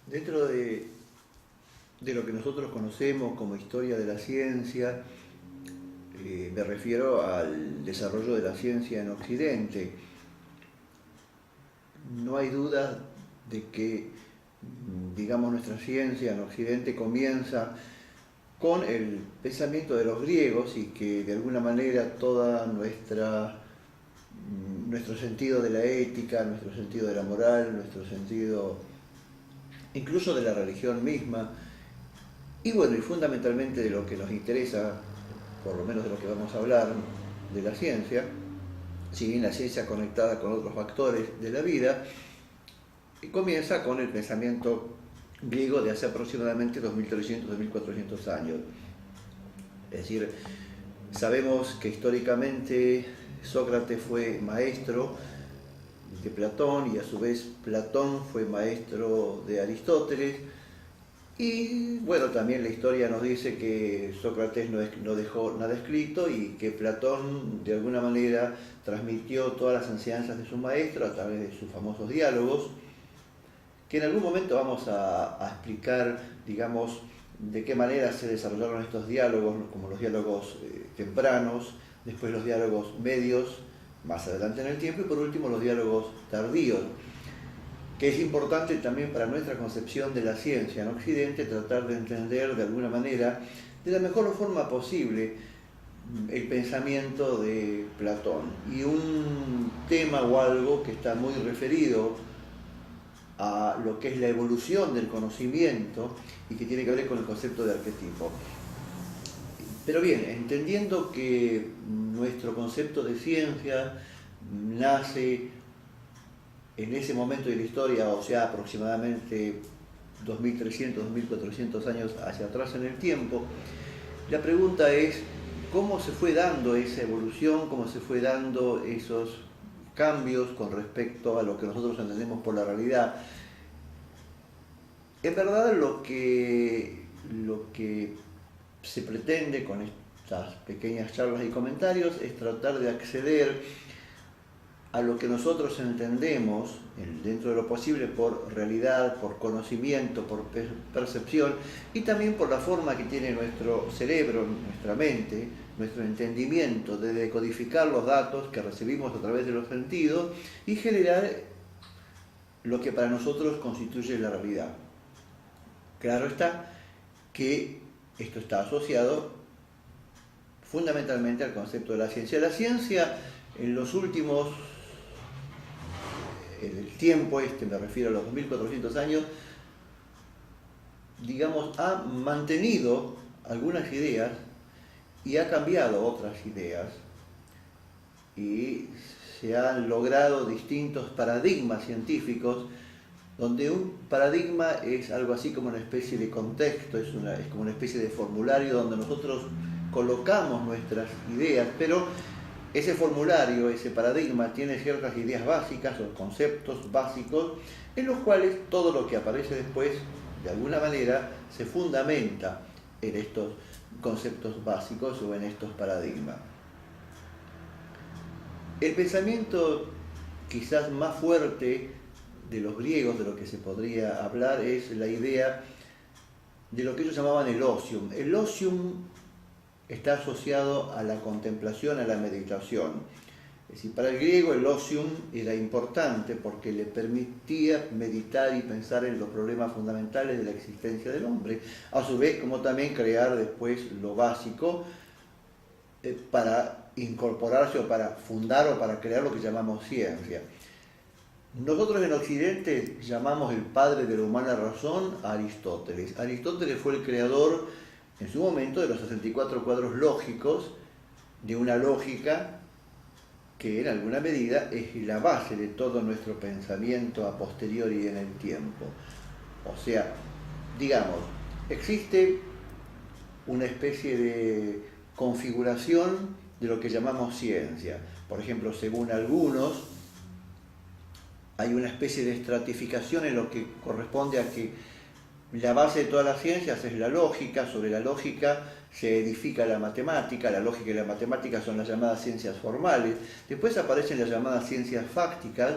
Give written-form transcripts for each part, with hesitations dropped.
Dentro de lo que nosotros conocemos como historia de la ciencia, me refiero al desarrollo de la ciencia en Occidente. No hay duda de que, digamos, nuestra ciencia en Occidente comienza con el pensamiento de los griegos y que de alguna manera toda nuestro sentido de la ética, nuestro sentido de la moral, nuestro sentido incluso de la religión misma, y bueno, y fundamentalmente de lo que nos interesa, por lo menos de lo que vamos a hablar, de la ciencia, si bien la ciencia conectada con otros factores de la vida, comienza con el pensamiento griego de hace aproximadamente 2300-2400 años. Es decir, sabemos que históricamente Sócrates fue maestro de Platón y a su vez Platón fue maestro de Aristóteles. Y bueno, también la historia nos dice que Sócrates no dejó nada escrito y que Platón de alguna manera transmitió todas las enseñanzas de su maestro a través de sus famosos diálogos, que en algún momento vamos a explicar, digamos, de qué manera se desarrollaron estos diálogos, como los diálogos tempranos, después los diálogos medios, más adelante en el tiempo, y por último los diálogos tardíos, que es importante también para nuestra concepción de la ciencia en Occidente, tratar de entender de alguna manera, de la mejor forma posible, el pensamiento de Platón. Y un tema o algo que está muy referido a lo que es la evolución del conocimiento y que tiene que ver con el concepto de arquetipo. Pero bien, entendiendo que nuestro concepto de ciencia nace en ese momento de la historia, o sea, aproximadamente 2300, 2400 años hacia atrás en el tiempo, la pregunta es cómo se fue dando esa evolución, cómo se fue dando esos cambios con respecto a lo que nosotros entendemos por la realidad. En verdad lo que se pretende con estas pequeñas charlas y comentarios es tratar de acceder a lo que nosotros entendemos, dentro de lo posible, por realidad, por conocimiento, por percepción, y también por la forma que tiene nuestro cerebro, nuestra mente, nuestro entendimiento de decodificar los datos que recibimos a través de los sentidos y generar lo que para nosotros constituye la realidad. Claro está que esto está asociado fundamentalmente al concepto de la ciencia. La ciencia en los últimos, en el tiempo me refiero a los 2400 años, digamos, ha mantenido algunas ideas y ha cambiado otras ideas y se han logrado distintos paradigmas científicos, donde un paradigma es algo así como una especie de contexto, es como una especie de formulario donde nosotros colocamos nuestras ideas, pero ese formulario, ese paradigma tiene ciertas ideas básicas o conceptos básicos en los cuales todo lo que aparece después, de alguna manera, se fundamenta en estos conceptos básicos o en estos paradigmas. El pensamiento quizás más fuerte de los griegos, de lo que se podría hablar, es la idea de lo que ellos llamaban el osium. El osium está asociado a la contemplación, a la meditación. Es decir, para el griego el osium era importante porque le permitía meditar y pensar en los problemas fundamentales de la existencia del hombre, a su vez como también crear después lo básico para incorporarse o para fundar o para crear lo que llamamos ciencia. Nosotros en Occidente llamamos el padre de la humana razón a Aristóteles. Aristóteles fue el creador en su momento de los 64 cuadros lógicos, de una lógica que en alguna medida es la base de todo nuestro pensamiento a posteriori en el tiempo. O sea, digamos, existe una especie de configuración de lo que llamamos ciencia. Por ejemplo, según algunos, hay una especie de estratificación en lo que corresponde a que la base de todas las ciencias es la lógica, sobre la lógica se edifica la matemática, la lógica y la matemática son las llamadas ciencias formales, después aparecen las llamadas ciencias fácticas,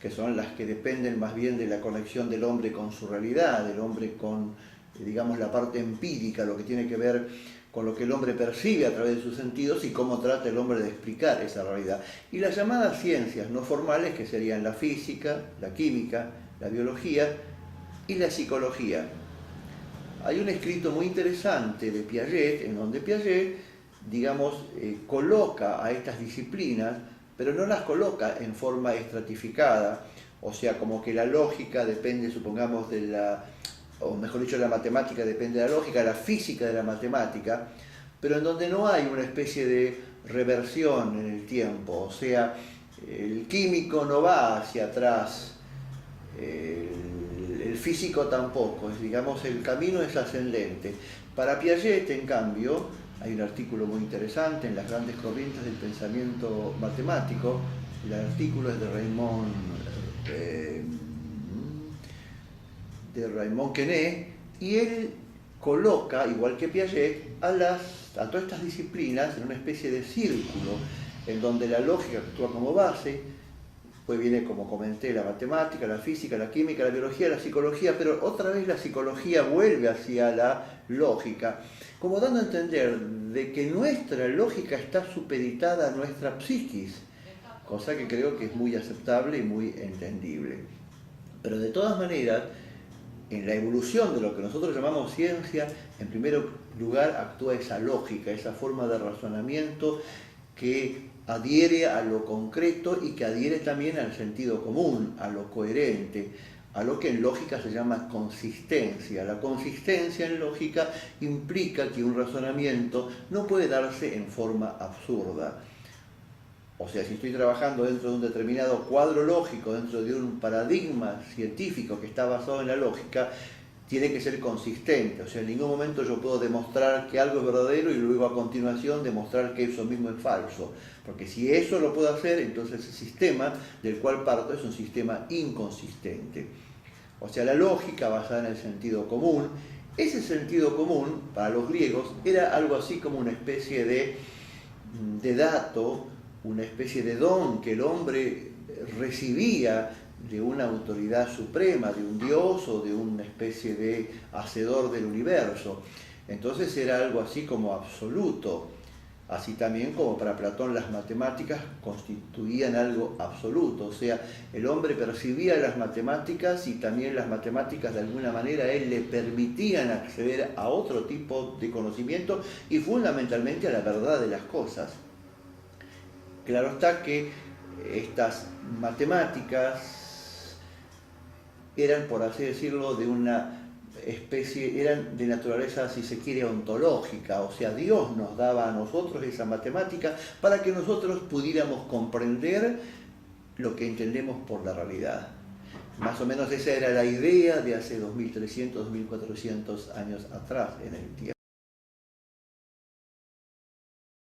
que son las que dependen más bien de la conexión del hombre con su realidad, del hombre con, digamos, la parte empírica, lo que tiene que ver con lo que el hombre percibe a través de sus sentidos y cómo trata el hombre de explicar esa realidad. Y las llamadas ciencias no formales, que serían la física, la química, la biología y la psicología. Hay un escrito muy interesante de Piaget, en donde Piaget, digamos, coloca a estas disciplinas, pero no las coloca en forma estratificada, o sea, como que la lógica depende, supongamos, de la, o mejor dicho, la matemática depende de la lógica, la física de la matemática, pero en donde no hay una especie de reversión en el tiempo, o sea, el químico no va hacia atrás, el físico tampoco, digamos, el camino es ascendente. Para Piaget, en cambio, hay un artículo muy interesante en las grandes corrientes del pensamiento matemático, el artículo es de Raymond Queneau, y él coloca, igual que Piaget, a todas estas disciplinas en una especie de círculo, en donde la lógica actúa como base, pues viene, como comenté, la matemática, la física, la química, la biología, la psicología, pero otra vez la psicología vuelve hacia la lógica, como dando a entender de que nuestra lógica está supeditada a nuestra psiquis, cosa que creo que es muy aceptable y muy entendible. Pero de todas maneras, en la evolución de lo que nosotros llamamos ciencia, en primer lugar actúa esa lógica, esa forma de razonamiento que adhiere a lo concreto y que adhiere también al sentido común, a lo coherente, a lo que en lógica se llama consistencia. La consistencia en lógica implica que un razonamiento no puede darse en forma absurda. O sea, si estoy trabajando dentro de un determinado cuadro lógico, dentro de un paradigma científico que está basado en la lógica, tiene que ser consistente. O sea, en ningún momento yo puedo demostrar que algo es verdadero y luego a continuación demostrar que eso mismo es falso. Porque si eso lo puedo hacer, entonces el sistema del cual parto es un sistema inconsistente. O sea, la lógica basada en el sentido común, ese sentido común para los griegos era algo así como una especie de dato, una especie de don que el hombre recibía de una autoridad suprema, de un dios o de una especie de hacedor del universo. Entonces era algo así como absoluto. Así también como para Platón las matemáticas constituían algo absoluto. O sea, el hombre percibía las matemáticas y también las matemáticas de alguna manera a él le permitían acceder a otro tipo de conocimiento y fundamentalmente a la verdad de las cosas. Claro está que estas matemáticas eran, por así decirlo, de una especie, eran de naturaleza, si se quiere, ontológica, o sea, Dios nos daba a nosotros esa matemática para que nosotros pudiéramos comprender lo que entendemos por la realidad. Más o menos esa era la idea de hace 2300, 2400 años atrás en el tiempo.